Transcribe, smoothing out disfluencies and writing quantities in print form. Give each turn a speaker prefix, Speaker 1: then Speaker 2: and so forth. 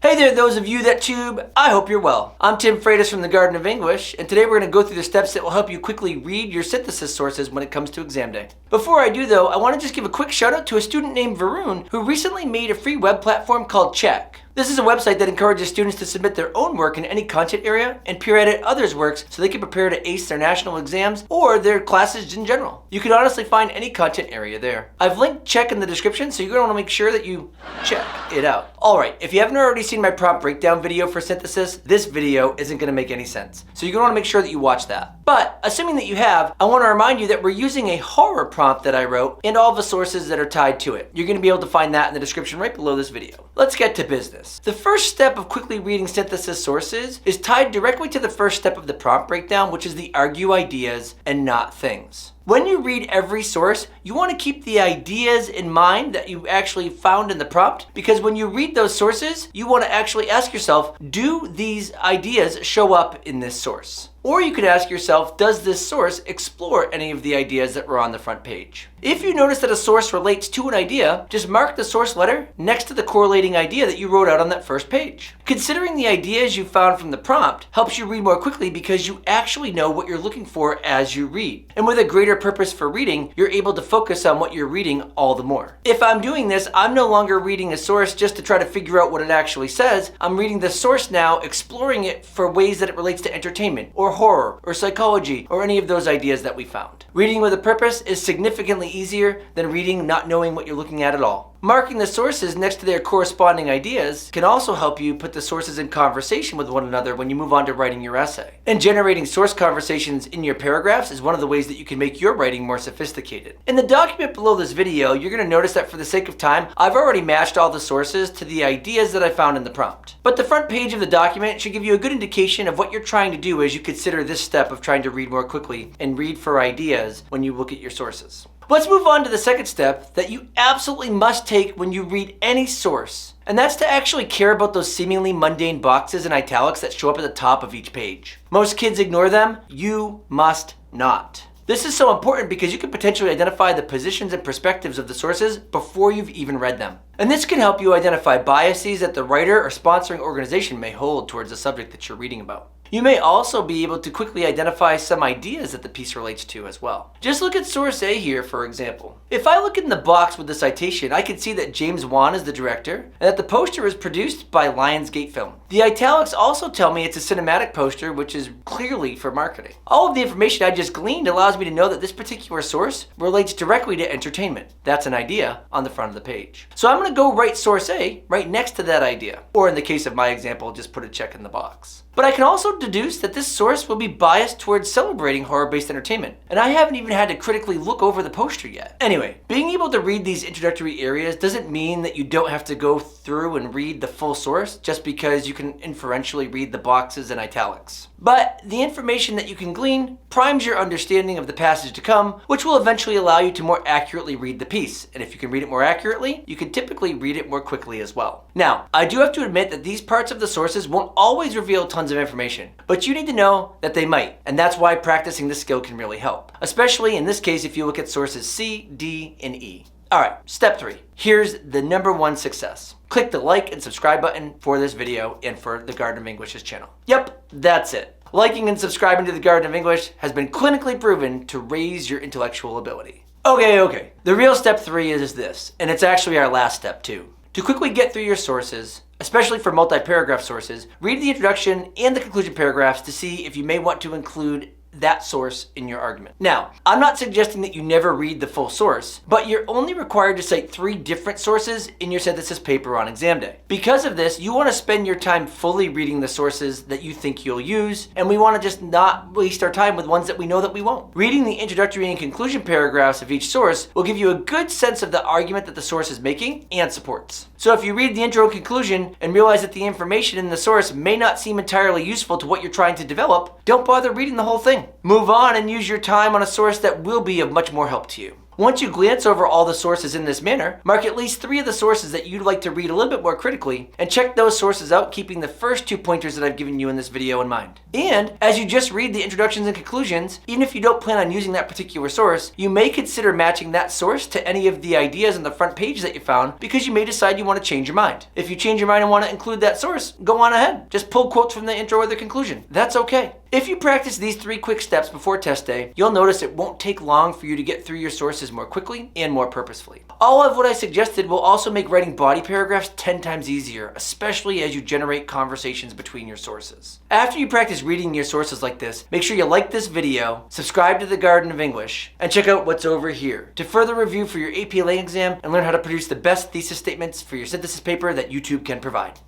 Speaker 1: Hey there, those of you that tube. I hope you're well. I'm Tim Freitas from the Garden of English, and today we're going to go through the steps that will help you quickly read your synthesis sources when it comes to exam day. Before I do though, I want to just give a quick shout out to a student named Varun who recently made a free web platform called Check. This is a website that encourages students to submit their own work in any content area and peer edit others' works so they can prepare to ace their national exams or their classes in general. You can honestly find any content area there. I've linked Check in the description, so you're going to want to make sure that you check it out. Alright, if you haven't already seen my prompt breakdown video for synthesis, this video isn't going to make any sense. So you're going to want to make sure that you watch that. But assuming that you have, I want to remind you that we're using a horror prompt that I wrote and all the sources that are tied to it. You're going to be able to find that in the description right below this video. Let's get to business. The first step of quickly reading synthesis sources is tied directly to the first step of the prompt breakdown, which is the argue ideas and not things. When you read every source, you want to keep the ideas in mind that you actually found in the prompt, because when you read those sources, you want to actually ask yourself, do these ideas show up in this source? Or you could ask yourself, does this source explore any of the ideas that were on the front page? If you notice that a source relates to an idea, just mark the source letter next to the correlating idea that you wrote out on that first page. Considering the ideas you found from the prompt helps you read more quickly because you actually know what you're looking for as you read. And with a greater purpose for reading, you're able to focus on what you're reading all the more. If I'm doing this, I'm no longer reading a source just to try to figure out what it actually says. I'm reading the source now, exploring it for ways that it relates to entertainment or horror or psychology or any of those ideas that we found. Reading with a purpose is significantly easier than reading not knowing what you're looking at all. Marking the sources next to their corresponding ideas can also help you put the sources in conversation with one another when you move on to writing your essay. And generating source conversations in your paragraphs is one of the ways that you can make your writing more sophisticated. In the document below this video, you're going to notice that for the sake of time, I've already matched all the sources to the ideas that I found in the prompt. But the front page of the document should give you a good indication of what you're trying to do as you consider this step of trying to read more quickly and read for ideas when you look at your sources. Let's move on to the second step that you absolutely must take when you read any source. And that's to actually care about those seemingly mundane boxes and italics that show up at the top of each page. Most kids ignore them. You must not. This is so important because you can potentially identify the positions and perspectives of the sources before you've even read them. And this can help you identify biases that the writer or sponsoring organization may hold towards the subject that you're reading about. You may also be able to quickly identify some ideas that the piece relates to as well. Just look at source A here, for example. If I look in the box with the citation, I can see that James Wan is the director and that the poster is produced by Lionsgate Film. The italics also tell me it's a cinematic poster, which is clearly for marketing. All of the information I just gleaned allows me to know that this particular source relates directly to entertainment. That's an idea on the front of the page. So I'm going to go write source A right next to that idea. Or in the case of my example, just put a check in the box. But I can also deduce that this source will be biased towards celebrating horror-based entertainment. And I haven't even had to critically look over the poster yet. Anyway, being able to read these introductory areas doesn't mean that you don't have to go through and read the full source just because you can inferentially read the boxes and italics. But the information that you can glean primes your understanding of the passage to come, which will eventually allow you to more accurately read the piece. And if you can read it more accurately, you can typically read it more quickly as well. Now, I do have to admit that these parts of the sources won't always reveal tons of information, but you need to know that they might. And that's why practicing this skill can really help. Especially in this case if you look at sources C, D, and E. Alright, step 3. Here's the number one success. Click the like and subscribe button for this video and for the Garden of English's channel. Yep, that's it. Liking and subscribing to the Garden of English has been clinically proven to raise your intellectual ability. Okay. The real step 3 is this, and it's actually our last step too. To quickly get through your sources, especially for multi-paragraph sources, read the introduction and the conclusion paragraphs to see if you may want to include that source in your argument. Now, I'm not suggesting that you never read the full source, but you're only required to cite 3 different sources in your synthesis paper on exam day. Because of this, you want to spend your time fully reading the sources that you think you'll use, and we want to just not waste our time with ones that we know that we won't. Reading the introductory and conclusion paragraphs of each source will give you a good sense of the argument that the source is making and supports. So if you read the intro and conclusion and realize that the information in the source may not seem entirely useful to what you're trying to develop, don't bother reading the whole thing. Move on and use your time on a source that will be of much more help to you. Once you glance over all the sources in this manner, mark at least 3 of the sources that you'd like to read a little bit more critically, and check those sources out, keeping the first 2 pointers that I've given you in this video in mind. And as you just read the introductions and conclusions, even if you don't plan on using that particular source, you may consider matching that source to any of the ideas on the front page that you found, because you may decide you want to change your mind. If you change your mind and want to include that source, go on ahead. Just pull quotes from the intro or the conclusion. That's okay. If you practice these 3 quick steps before test day, you'll notice it won't take long for you to get through your sources more quickly and more purposefully. All of what I suggested will also make writing body paragraphs 10 times easier, especially as you generate conversations between your sources. After you practice reading your sources like this, make sure you like this video, subscribe to the Garden of English, and check out what's over here to further review for your APLA exam and learn how to produce the best thesis statements for your synthesis paper that YouTube can provide.